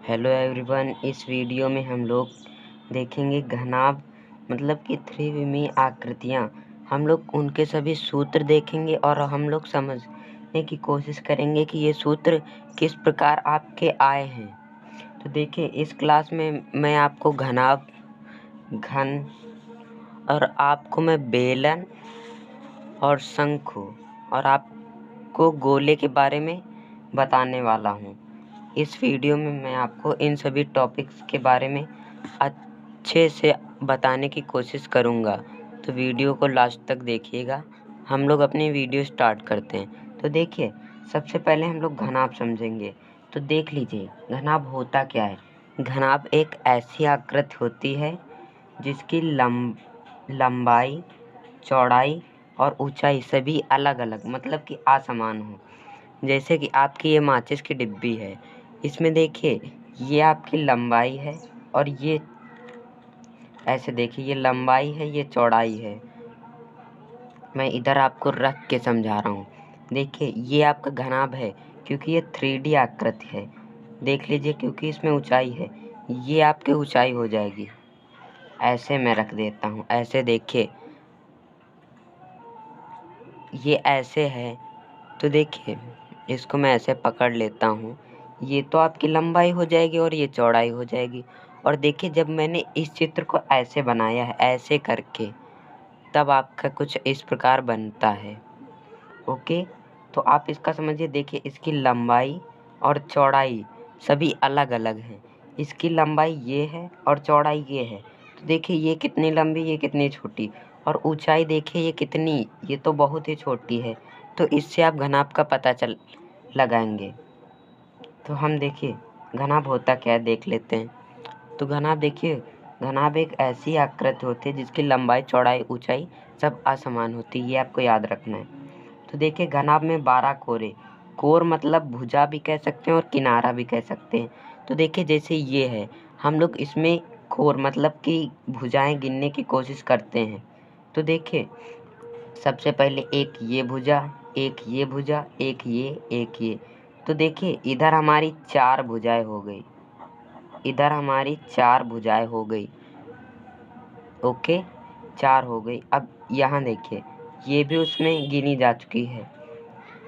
Hello everyone, इस video में हम लोग देखेंगे घनाभ मतलब कि त्रिविमीय आकृतियाँ। हम लोग उनके सभी सूत्र देखेंगे और हम लोग समझने की कोशिश करेंगे कि ये सूत्र किस प्रकार आपके आए हैं। तो देखिए, इस क्लास में मैं आपको घनाभ, घन और आपको मैं बेलन और शंकु और आपको गोले के बारे में बताने वाला हूँ। इस वीडियो में मैं आपको इन सभी टॉपिक्स के बारे में अच्छे से बताने की कोशिश करूँगा, तो वीडियो को लास्ट तक देखिएगा। हम लोग अपनी वीडियो स्टार्ट करते हैं। तो देखिए, सबसे पहले हम लोग घनाभ समझेंगे। तो देख लीजिए, घनाभ होता क्या है। घनाभ एक ऐसी आकृति होती है जिसकी लंबाई, चौड़ाई और ऊंचाई सभी अलग अलग मतलब कि असमान हो। जैसे कि आपकी ये माचिस की डिब्बी है, इसमें देखिए ये आपकी लंबाई है और ये ऐसे देखिए, ये लंबाई है, ये चौड़ाई है। मैं इधर आपको रख के समझा रहा हूँ। देखिए, ये आपका घनाभ है क्योंकि ये 3D आकृति है। देख लीजिए, क्योंकि इसमें ऊंचाई है, ये आपकी ऊंचाई हो जाएगी। ऐसे मैं रख देता हूँ, ऐसे देखिए, ये ऐसे है। तो देखिए, इसको मैं ऐसे पकड़ लेता हूँ, ये तो आपकी लंबाई हो जाएगी और ये चौड़ाई हो जाएगी। और देखिए, जब मैंने इस चित्र को ऐसे बनाया है, ऐसे करके, तब आपका कुछ इस प्रकार बनता है। ओके, तो आप इसका समझिए। देखिए, इसकी लंबाई और चौड़ाई सभी अलग अलग हैं। इसकी लंबाई ये है और चौड़ाई ये है। तो देखिए, ये कितनी लंबी, ये कितनी छोटी, और ऊंचाई देखिए ये कितनी, ये तो बहुत ही छोटी है। तो इससे आप घनाभ का पता लगाएंगे। तो हम देखिए घनाभ होता क्या है, देख लेते हैं। तो घनाभ देखिए, घनाभ एक ऐसी आकृति होती है जिसकी लंबाई, चौड़ाई, ऊंचाई सब असमान होती है। ये आपको याद रखना है। तो देखिए, घनाभ में 12 कोरे, कोर मतलब भुजा भी कह सकते हैं और किनारा भी कह सकते हैं। तो देखिए, जैसे ये है, हम लोग इसमें कोर मतलब कि भुजाएं गिनने की कोशिश करते हैं। तो देखिए, सबसे पहले एक ये भुजा, एक ये भुजा, एक ये। तो देखिए, इधर हमारी 4 भुजाएं हो गई, इधर हमारी 4 भुजाएं हो गई। ओके, 4 हो गई। अब यहाँ देखिए, ये भी उसमें गिनी जा चुकी है।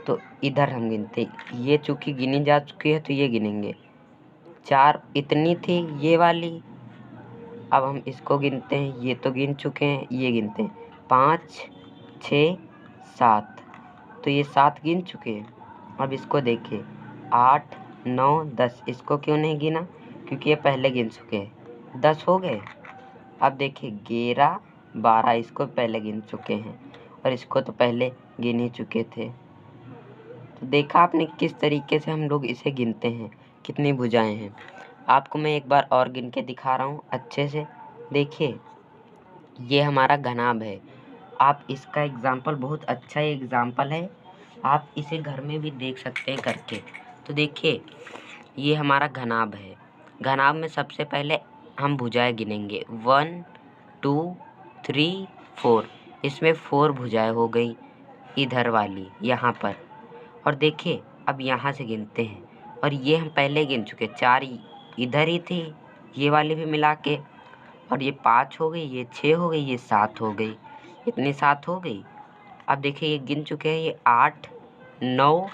तो इधर हम गिनते, ये चूँकि गिनी जा चुकी है तो ये गिनेंगे। 4 इतनी थी ये वाली। अब हम इसको गिनते हैं, ये तो गिन चुके हैं, ये गिनते हैं। 5, 6, 7, तो ये 7 गिन चुके हैं। अब इसको देखिए, 8, 9, 10, इसको क्यों नहीं गिना, क्योंकि ये पहले गिन चुके हैं। 10 हो गए। अब देखिए, 11, 12, इसको पहले गिन चुके हैं और इसको तो पहले गिन ही चुके थे। तो देखा आपने किस तरीके से हम लोग इसे गिनते हैं, कितनी भुजाएं हैं। आपको मैं एक बार और गिन के दिखा रहा हूँ अच्छे से। देखिए, ये हमारा घनाभ है। आप इसका एग्जाम्पल, बहुत अच्छा एग्जाम्पल है, आप इसे घर में भी देख सकते हैं करके। तो देखिए, ये हमारा घनाभ है। घनाभ में सबसे पहले हम भुजाएं गिनेंगे, 1, 2, 3, 4। इसमें 4 भुजाएं हो गई इधर वाली, यहाँ पर। और देखिए, अब यहाँ से गिनते हैं, और ये हम पहले गिन चुके, 4 इधर ही थी, ये वाली भी मिला के। और ये 5 हो गई, ये 6 हो गई, ये 7 हो गई। इतनी 7 हो गई। अब देखिए, ये गिन चुके हैं, ये 8, 9,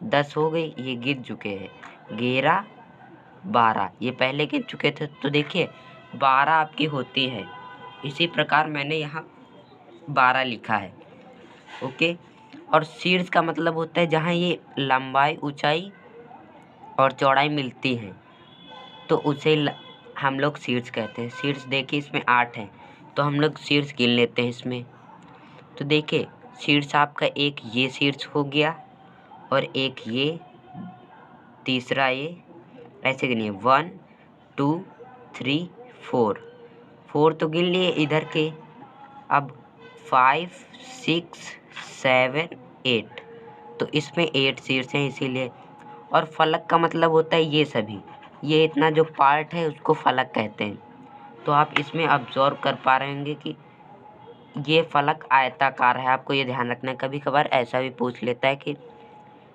10 हो गई, ये गिन चुके हैं। 11, 12 ये पहले गिन चुके थे। तो देखिए, 12 आपकी होती है। इसी प्रकार मैंने यहाँ 12 लिखा है। ओके, और शीर्ष का मतलब होता है जहाँ ये लंबाई, ऊंचाई और चौड़ाई मिलती हैं, तो उसे हम लोग शीर्ष कहते हैं। शीर्ष देखिए, इसमें 8 है, तो हम लोग शीर्ष गिन लेते हैं इसमें। तो देखिए, शीर्ष आपका एक ये शीर्ष हो गया और एक ये, तीसरा ये, ऐसे गिनिए 1, 2, 3, 4 तो गिन लिए इधर के। अब 5, 6, 7, 8, तो इसमें 8 शीर्ष हैं इसीलिए। और फलक का मतलब होता है ये सभी, ये इतना जो पार्ट है उसको फलक कहते हैं। तो आप इसमें ऑब्जर्व कर पा रहे होंगे कि ये फलक आयताकार है। आपको ये ध्यान रखना है, कभी कभार ऐसा भी पूछ लेता है कि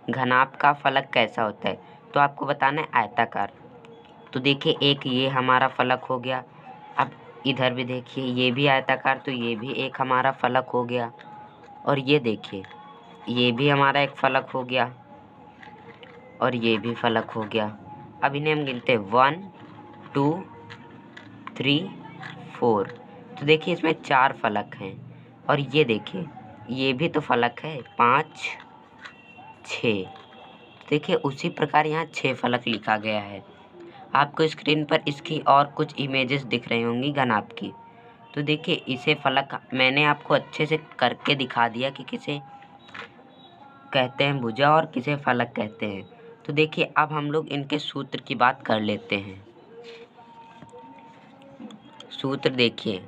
घनाभ का फलक कैसा होता है। तो आपको बताना है आयताकार। तो देखिए एक ये हमारा फलक हो गया। अब इधर भी देखिए ये भी आयताकार, तो ये भी एक हमारा फलक हो गया। और ये देखिए ये भी हमारा एक फलक हो गया और ये भी फलक हो गया। अब इन्हें हम गिनते हैं 1 2 3 4। तो देखिए इसमें 4 फलक हैं। और ये देखिए ये भी तो फलक है 5 6। देखिए उसी प्रकार यहाँ 6 फलक लिखा गया है। आपको स्क्रीन पर इसकी और कुछ इमेजेस दिख रही होंगी घनाभ की। तो देखिए इसे फलक मैंने आपको अच्छे से करके दिखा दिया कि किसे कहते हैं भुजा और किसे फलक कहते हैं। तो देखिए अब हम लोग इनके सूत्र की बात कर लेते हैं। सूत्र देखिए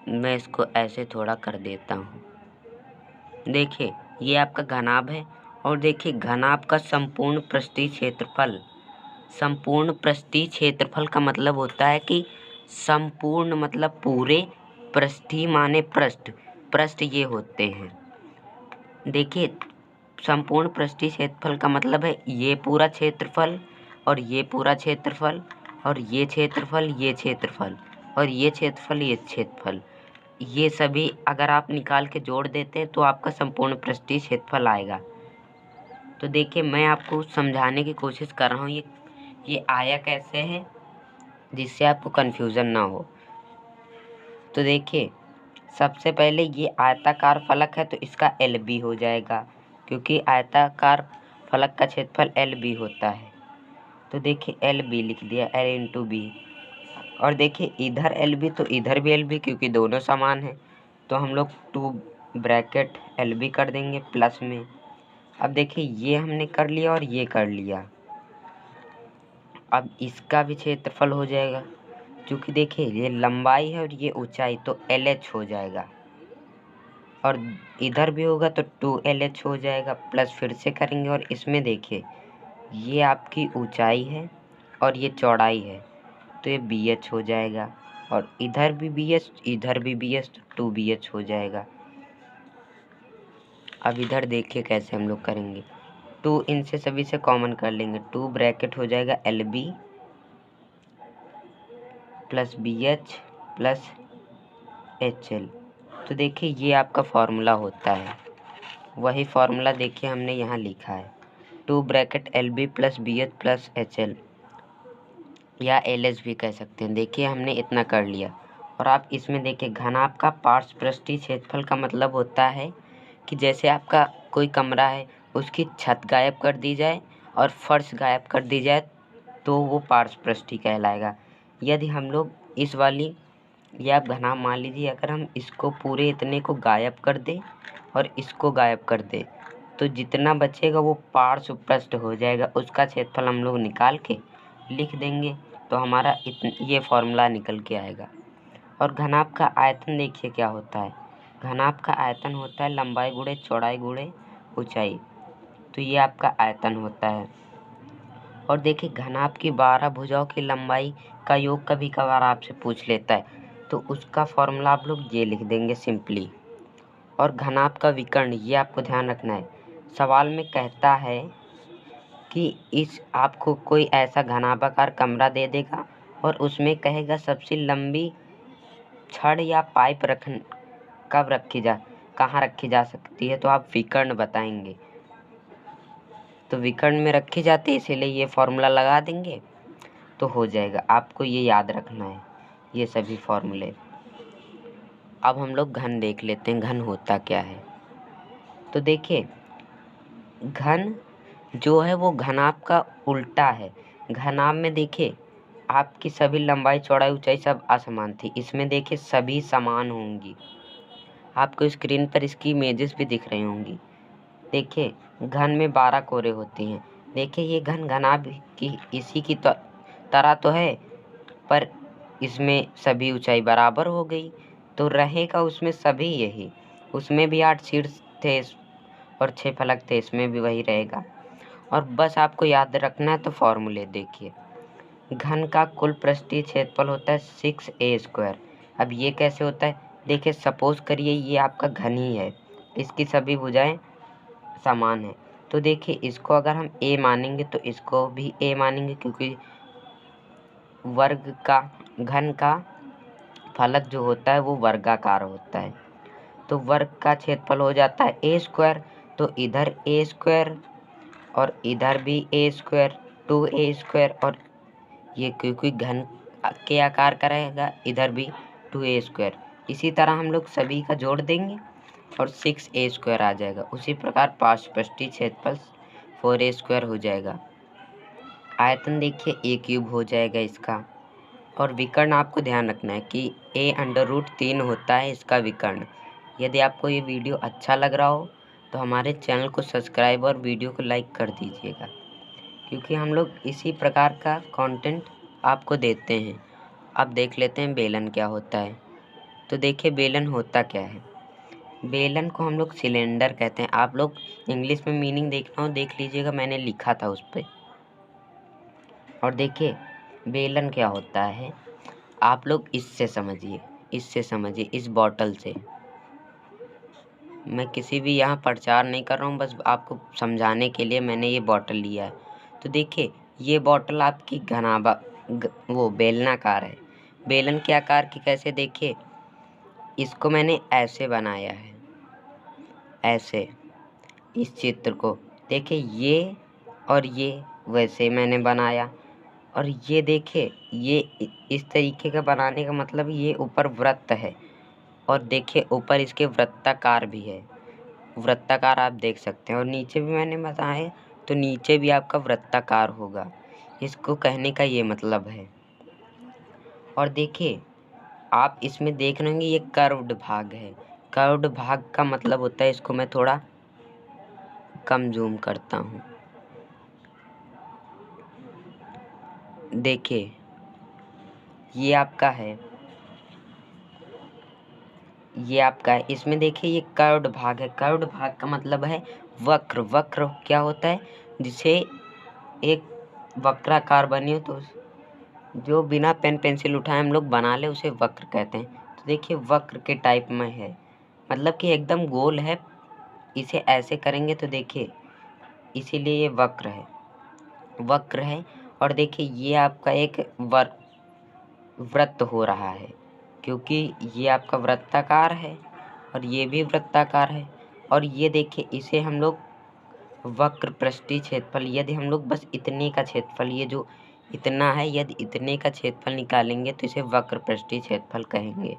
मैं इसको ऐसे थोड़ा कर देता हूँ। देखिए ये आपका घनाभ है और देखिए घनाभ का संपूर्ण पृष्ठीय क्षेत्रफल। संपूर्ण पृष्ठीय क्षेत्रफल का मतलब होता है कि संपूर्ण मतलब पूरे, पृष्ठीय माने पृष्ठ, पृष्ठ ये होते हैं। देखिए संपूर्ण पृष्ठीय क्षेत्रफल का मतलब है ये पूरा क्षेत्रफल और ये पूरा क्षेत्रफल और ये क्षेत्रफल, ये क्षेत्रफल और ये क्षेत्रफल, ये क्षेत्रफल, ये सभी अगर आप निकाल के जोड़ देते हैं तो आपका संपूर्ण पृष्ठीय क्षेत्रफल आएगा। तो देखिए मैं आपको समझाने की कोशिश कर रहा हूँ ये आया कैसे है जिससे आपको कन्फ्यूज़न ना हो। तो देखिए सबसे पहले ये आयताकार फलक है तो इसका एल बी हो जाएगा, क्योंकि आयताकार फलक का क्षेत्रफल एल बी होता है। तो देखिए एल बी लिख दिया, एल इंटू बी। और देखिए इधर एल बी तो इधर भी एल बी, क्योंकि दोनों समान हैं तो हम लोग 2 ब्रैकेट एल बी कर देंगे प्लस में। अब देखिए ये हमने कर लिया और ये कर लिया। अब इसका भी क्षेत्रफल हो जाएगा, क्योंकि देखिए ये लंबाई है और ये ऊंचाई, तो एल एच हो जाएगा। और इधर भी होगा तो 2LH हो जाएगा, प्लस फिर से करेंगे और इसमें देखिए ये आपकी ऊंचाई है और ये चौड़ाई है तो ये BH हो जाएगा। और इधर भी BH इधर भी BH तो 2BH हो जाएगा। अब इधर देखिए कैसे हम लोग करेंगे। 2 इनसे सभी से कॉमन कर लेंगे, 2 ब्रैकेट हो जाएगा LB plus BH plus HL। तो देखिए ये आपका फॉर्मूला होता है, वही फॉर्मूला देखिए हमने यहाँ लिखा है 2 bracket LB plus BH plus HL या LH भी कह सकते हैं। देखिए हमने इतना कर लिया। और आप इसमें देखिए घनाभ का पार्श्व पृष्ठीय क्षेत्रफल का मतलब होता है कि जैसे आपका कोई कमरा है उसकी छत गायब कर दी जाए और फर्श गायब कर दी जाए तो वो पार्श्व पृष्ठीय कहलाएगा। यदि हम लोग इस वाली या आप घनाभ मान लीजिए, अगर हम इसको पूरे इतने को गायब कर दें और इसको गायब कर दें तो जितना बचेगा वो पार्श्व पृष्ठ हो जाएगा। उसका क्षेत्रफल हम लोग निकाल के लिख देंगे तो हमारा ये फॉर्मूला निकल के आएगा। और घनाभ का आयतन देखिए क्या होता है। घनाभ का आयतन होता है लंबाई गुणे चौड़ाई गुणे ऊंचाई, तो ये आपका आयतन होता है। और देखिए घनाभ की 12 भुजाओं की लंबाई का योग कभी कभार आपसे पूछ लेता है तो उसका फॉर्मूला आप लोग ये लिख देंगे सिंपली। और घनाभ का विकर्ण ये आपको ध्यान रखना है। सवाल में कहता है कि इस आपको कोई ऐसा घनाभाकार कमरा दे देगा और उसमें कहेगा सबसे लंबी छड़ या पाइप कहाँ रखी जा सकती है, तो आप विकर्ण बताएंगे। तो विकर्ण में रखी जाती है, इसीलिए ये फॉर्मूला लगा देंगे तो हो जाएगा। आपको ये याद रखना है ये सभी फॉर्मूले। अब हम लोग घन देख लेते हैं, घन होता क्या है। तो देखिए घन जो है वो घनाभ का उल्टा है। घनाभ में देखिए आपकी सभी लंबाई चौड़ाई ऊंचाई सब असमान थी, इसमें देखिए सभी समान होंगी। आपको स्क्रीन पर इसकी इमेजेस भी दिख रही होंगी। देखिए घन में 12 कोरे होते हैं। देखिए ये घन घनाभ की इसी की तरह तो है, पर इसमें सभी ऊंचाई बराबर हो गई तो रहेगा उसमें सभी यही। उसमें भी 8 शीर्ष थे और 6 फलक थे, इसमें भी वही रहेगा। और बस आपको याद रखना है तो फॉर्मूले देखिए। घन का कुल पृष्ठीय क्षेत्रफल होता है 6a²। अब ये कैसे होता है, देखिए सपोज करिए ये आपका घन ही है, इसकी सभी भुजाएं समान है तो देखिए इसको अगर हम ए मानेंगे तो इसको भी ए मानेंगे, क्योंकि वर्ग का घन का फलक जो होता है वो वर्गाकार होता है। तो वर्ग का क्षेत्रफल हो जाता है ए स्क्वायर, तो इधर ए स्क्वायर और इधर भी ए स्क्वायर, 2a स्क्वायर, और ये क्योंकि घन के आकार का रहेगा इधर भी 2a स्क्वायर। इसी तरह हम लोग सभी का जोड़ देंगे और 6a स्क्वायर आ जाएगा। उसी प्रकार पार्श्वपृष्ठीय क्षेत्रफल 4a स्क्वायर हो जाएगा। आयतन देखिए a क्यूब हो जाएगा इसका। और विकर्ण आपको ध्यान रखना है कि a√3 होता है इसका विकर्ण। यदि आपको ये वीडियो अच्छा लग रहा हो तो हमारे चैनल को सब्सक्राइब और वीडियो को लाइक कर दीजिएगा, क्योंकि हम लोग इसी प्रकार का कंटेंट आपको देते हैं। अब देख लेते हैं बेलन क्या होता है। तो देखिए बेलन होता क्या है। बेलन को हम लोग सिलेंडर कहते हैं। आप लोग इंग्लिश में मीनिंग देखना हो देख लीजिएगा, मैंने लिखा था उस पर। और देखिए बेलन क्या होता है, आप लोग इससे समझिए, इस बॉटल से। मैं किसी भी यहाँ प्रचार नहीं कर रहा हूँ, बस आपको समझाने के लिए मैंने ये बॉटल लिया है। तो देखिए ये बॉटल आपकी वो बेलनाकार है। बेलन के आकार की कैसे, देखिए इसको मैंने ऐसे बनाया है, ऐसे इस चित्र को देखिए, ये और ये वैसे मैंने बनाया। और ये देखिए ये इस तरीके का बनाने का मतलब ये ऊपर वृत्त है, और देखिए ऊपर इसके वृत्ताकार भी है। वृत्ताकार आप देख सकते हैं, और नीचे भी मैंने बताया तो नीचे भी आपका वृत्ताकार होगा। इसको कहने का ये मतलब है। और देखिए आप इसमें देख रहे होंगे ये कर्व्ड भाग है। कर्व्ड भाग का मतलब होता है, इसको मैं थोड़ा कम जूम करता हूँ। देखिए ये आपका है, ये आपका है। इसमें देखिए ये कर्व्ड भाग है। कर्व्ड भाग का मतलब है वक्र। वक्र क्या होता है, जिसे एक वक्राकार बनी हो तो जो बिना पेन पेंसिल उठाए हम लोग बना ले उसे वक्र कहते हैं। तो देखिए वक्र के टाइप में है, मतलब कि एकदम गोल है। इसे ऐसे करेंगे तो देखिए इसीलिए ये वक्र है। और देखिए ये आपका एक वृत्त हो रहा है, क्योंकि ये आपका वृत्ताकार है और ये भी वृत्ताकार है। और ये देखिए इसे हम लोग वक्र पृष्ठीय क्षेत्रफल, यदि हम लोग बस इतने का क्षेत्रफल, ये जो इतना है, यदि इतने का क्षेत्रफल निकालेंगे तो इसे वक्र पृष्ठीय क्षेत्रफल कहेंगे।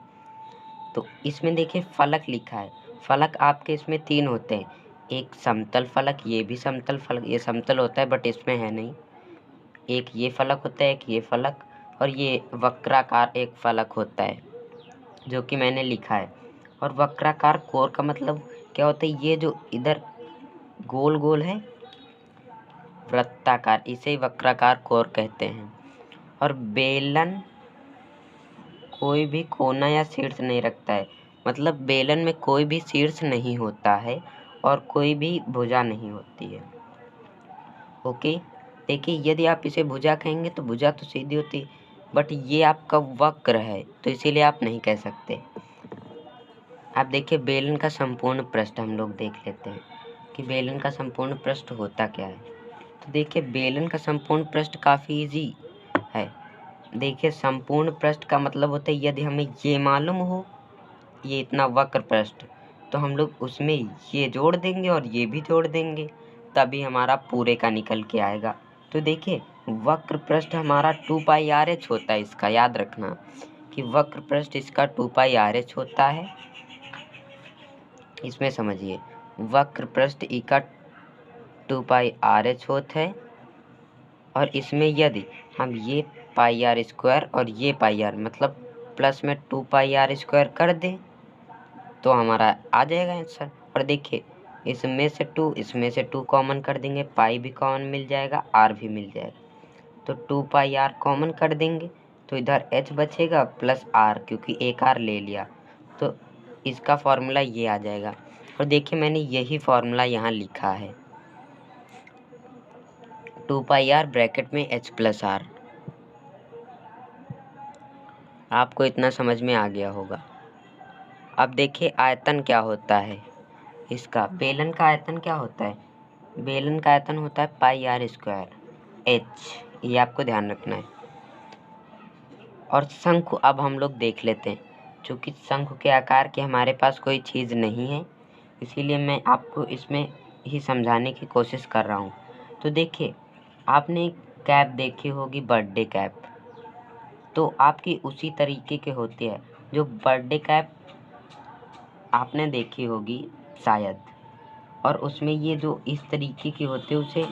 तो इसमें देखिए फलक लिखा है। फलक आपके इसमें 3 होते हैं, एक समतल फलक, ये भी समतल फलक, ये समतल होता है बट इसमें है नहीं। एक ये फलक होता है, एक ये फलक, और ये वक्राकार एक फलक होता है जो कि मैंने लिखा है। और वक्राकार कोर का मतलब क्या होता है, ये जो इधर गोल गोल है वृत्ताकार, इसे वक्राकार कोर कहते हैं। और बेलन कोई भी कोना या शीर्ष नहीं रखता है, मतलब बेलन में कोई भी शीर्ष नहीं होता है और कोई भी भुजा नहीं होती है। ओके, देखिए यदि आप इसे भुजा कहेंगे तो भुजा तो सीधी होती है, बट ये आपका वक्र है तो इसीलिए आप नहीं कह सकते। आप देखिए बेलन का संपूर्ण पृष्ठ हम लोग देख लेते हैं कि बेलन का संपूर्ण पृष्ठ होता क्या है। तो देखिए बेलन का संपूर्ण पृष्ठ काफ़ी इजी है। देखिए संपूर्ण पृष्ठ का मतलब होता है, यदि हमें ये मालूम हो ये इतना वक्र पृष्ठ, तो हम लोग उसमें ये जोड़ देंगे और ये भी जोड़ देंगे, तभी हमारा पूरे का निकल के आएगा। तो देखिए वक्र पृष्ठ हमारा 2πRh होता है। इसका याद रखना कि वक्र पृष्ठ इसका 2πRh होता है। इसमें समझिए वक्र पृष्ठ ई का 2πRh होता है, और इसमें यदि हम ये πr² और ये πr मतलब प्लस में 2πr² कर दें तो हमारा आ जाएगा आंसर। और देखिए इसमें से 2 इसमें से 2 कॉमन कर देंगे, पाई भी कॉमन मिल जाएगा, r भी मिल जाएगा। तो 2πr कॉमन कर देंगे तो इधर h बचेगा प्लस r, क्योंकि एक r ले लिया तो इसका फॉर्मूला ये आ जाएगा। और देखिए मैंने यही फॉर्मूला यहाँ लिखा है, 2πr ब्रैकेट में h प्लस r। आपको इतना समझ में आ गया होगा। अब देखिए आयतन क्या होता है इसका। बेलन का आयतन क्या होता है, बेलन का आयतन होता है पाई आर स्क्वायर एच, ये आपको ध्यान रखना है। और शंकु अब हम लोग देख लेते हैं। चूँकि शंकु के आकार की हमारे पास कोई चीज़ नहीं है, इसीलिए मैं आपको इसमें ही समझाने की कोशिश कर रहा हूँ। तो देखिए, आपने एक कैप देखी होगी, बर्थडे कैप, तो आपकी उसी तरीके के होती है। जो बर्थडे कैप आपने देखी होगी शायद, और उसमें ये जो इस तरीके की होती है उसे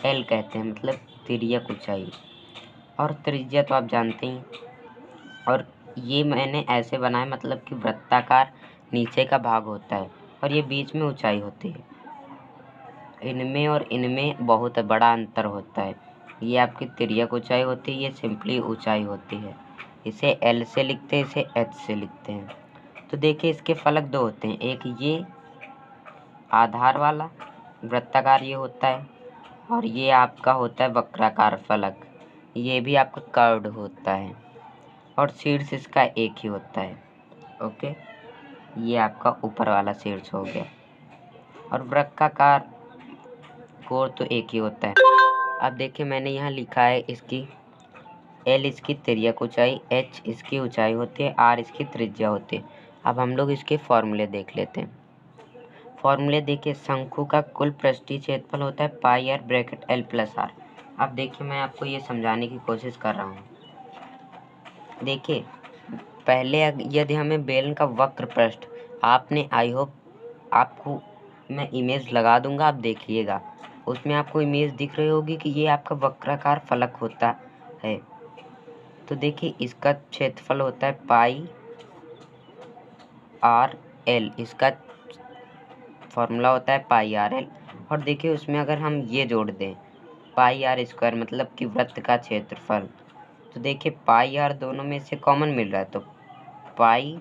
एल कहते हैं, मतलब तिर्यक ऊंचाई। और त्रिज्या तो आप जानते ही। और ये मैंने ऐसे बनाया, मतलब कि वृत्ताकार नीचे का भाग होता है और ये बीच में ऊंचाई होती है। इनमें और इनमें बहुत बड़ा अंतर होता है। ये आपकी तिर्यक ऊंचाई होती है, ये सिंपली ऊंचाई होती है। इसे एल से लिखते हैं, इसे एच से लिखते हैं। तो देखिए, इसके फलक दो होते हैं, एक ये आधार वाला वृत्ताकार ये होता है, और ये आपका होता है वक्राकार फलक, ये भी आपका कर्व्ड होता है, और शीर्ष इसका एक ही होता है। ओके, ये आपका ऊपर वाला शीर्ष हो गया, और वृत्ताकार कोण तो एक ही होता है। अब देखिए, मैंने यहाँ लिखा है इसकी एल इसकी तिर्यक ऊंचाई, एच इसकी ऊंचाई होती है, आर इसकी त्रिज्या होती है। अब हम लोग इसके फॉर्मूले देख लेते हैं। फॉर्मूले देखिए, शंकु का कुल पृष्ठीय क्षेत्रफल होता है pi R bracket L plus R. अब देखिए, मैं आपको ये समझाने की कोशिश कर रहा हूँ। देखिए, पहले यदि हमें बेलन का वक्र पृष्ठ, आपने आई होप आपको मैं इमेज लगा दूंगा, आप देखिएगा, उसमें आपको इमेज दिख रही होगी कि ये आपका वक्राकार फलक होता है। तो देखिए, इसका क्षेत्रफल होता है पाई आर एल, इसका फॉर्मूला होता है पाई आर एल। और देखिए, उसमें अगर हम ये जोड़ दें पाई आर स्क्वायर, मतलब कि वृत्त का क्षेत्रफल, तो देखिए पाई आर दोनों में से कॉमन मिल रहा है, तो पाई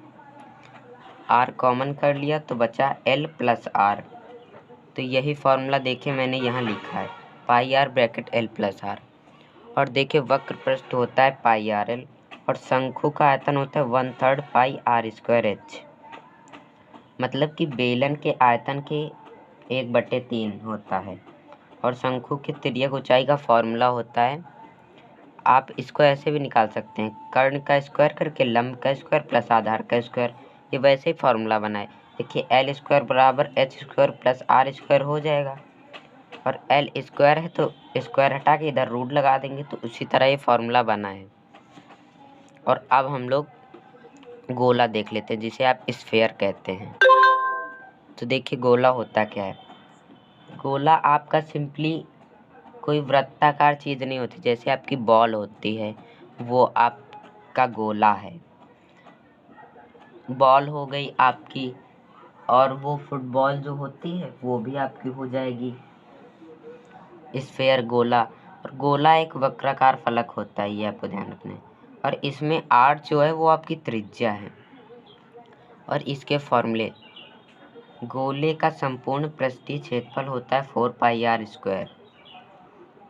आर कॉमन कर लिया तो बचा एल प्लस आर। तो यही फॉर्मूला देखिए मैंने यहाँ लिखा है, pi R bracket L plus R. और देखिए, वक्र पृष्ठ होता है पाई आर एल, और शंकु का आयतन होता है 1/3 पाई आर स्क्वायर एच, मतलब कि बेलन के आयतन के 1/3 होता है। और शंकु की तिर्यक ऊंचाई का फॉर्मूला होता है, आप इसको ऐसे भी निकाल सकते हैं, कर्ण का स्क्वायर करके लंब का स्क्वायर प्लस आधार का स्क्वायर, ये वैसे ही फॉर्मूला बनाए। देखिए, एल स्क्वायर बराबर H square plus R square हो जाएगा, और एल स्क्वायर है तो स्क्वायर हटा के इधर रूट लगा देंगे, तो उसी तरह ये फॉर्मूला बना है। और अब हम लोग गोला देख लेते हैं, जिसे आप स्फेयर कहते हैं। तो देखिए, गोला होता क्या है। गोला आपका सिंपली कोई वृत्ताकार चीज़ नहीं होती, जैसे आपकी बॉल होती है वो आपका गोला है, बॉल हो गई आपकी, और वो फुटबॉल जो होती है वो भी आपकी हो जाएगी स्फेयर गोला। और गोला एक वक्राकार फलक होता है, ये आपको ध्यान रखना है। और इसमें आर जो है वो आपकी त्रिज्या है। और इसके फॉर्मूले, गोले का संपूर्ण पृष्ठीय क्षेत्रफल होता है 4 पाई आर स्क्वायर,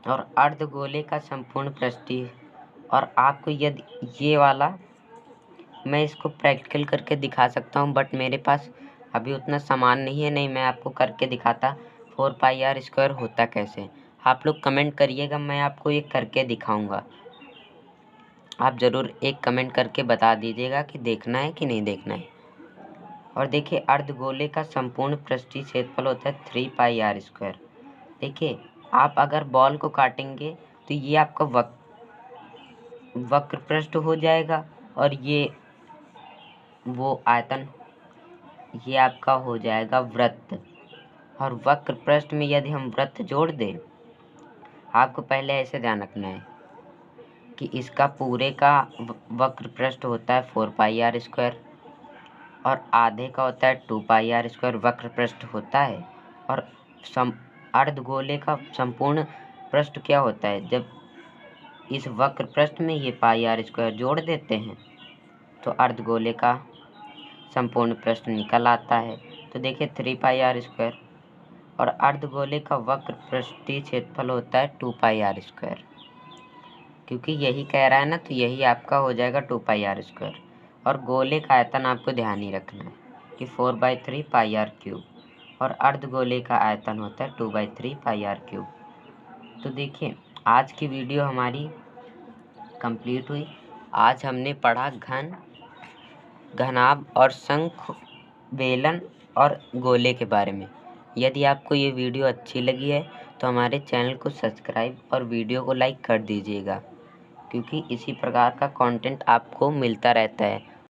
और अर्धगोले का संपूर्ण पृष्ठीय। और आपको यदि ये वाला, मैं इसको प्रैक्टिकल करके दिखा सकता हूँ, बट मेरे पास अभी उतना सामान नहीं है, नहीं मैं आपको करके दिखाता 4 पाई आर स्क्वायर होता कैसे। आप लोग कमेंट करिएगा, मैं आपको ये करके दिखाऊंगा। आप ज़रूर एक कमेंट करके बता दीजिएगा कि देखना है कि नहीं देखना है। और देखिए, अर्धगोले का संपूर्ण पृष्ठीय क्षेत्रफल होता है 3 पाई आर स्क्वायर। देखिए, आप अगर बॉल को काटेंगे तो ये आपका वक्र पृष्ठ हो जाएगा, और ये वो आयतन, ये आपका हो जाएगा वृत्त। और वक्र पृष्ठ में यदि हम वृत्त जोड़ दें, आपको पहले ऐसे ध्यान रखना है कि इसका पूरे का वक्र पृष्ठ होता है 4 पाई आर स्क्वायर, और आधे का होता है 2 पाई आर स्क्वायर वक्र पृष्ठ होता है। और अर्धगोले का संपूर्ण पृष्ठ क्या होता है, जब इस वक्र पृष्ठ में ये पाई आर स्क्वायर जोड़ देते हैं तो अर्धगोले का संपूर्ण पृष्ठ निकल आता है। तो देखिए, 3 पाई आर स्क्वायर, और अर्धगोले का वक्र पृष्ठीय क्षेत्रफल होता है 2 पाई आर स्क्वायर, क्योंकि यही कह रहा है ना, तो यही आपका हो जाएगा 2 पाई आर स्क्वायर। और गोले का आयतन आपको ध्यान ही रखना है कि 4/3 पाई आर क्यूब। और अर्धगोले का आयतन होता है 2/3 πr³। तो देखिए आज की वीडियो हमारी कंप्लीट हुई। आज हमने पढ़ा घन, घनाभ और शंख, बेलन और गोले के बारे में। यदि आपको ये वीडियो अच्छी लगी है तो हमारे चैनल को सब्सक्राइब और वीडियो को लाइक कर दीजिएगा, क्योंकि इसी प्रकार का कंटेंट आपको मिलता रहता है।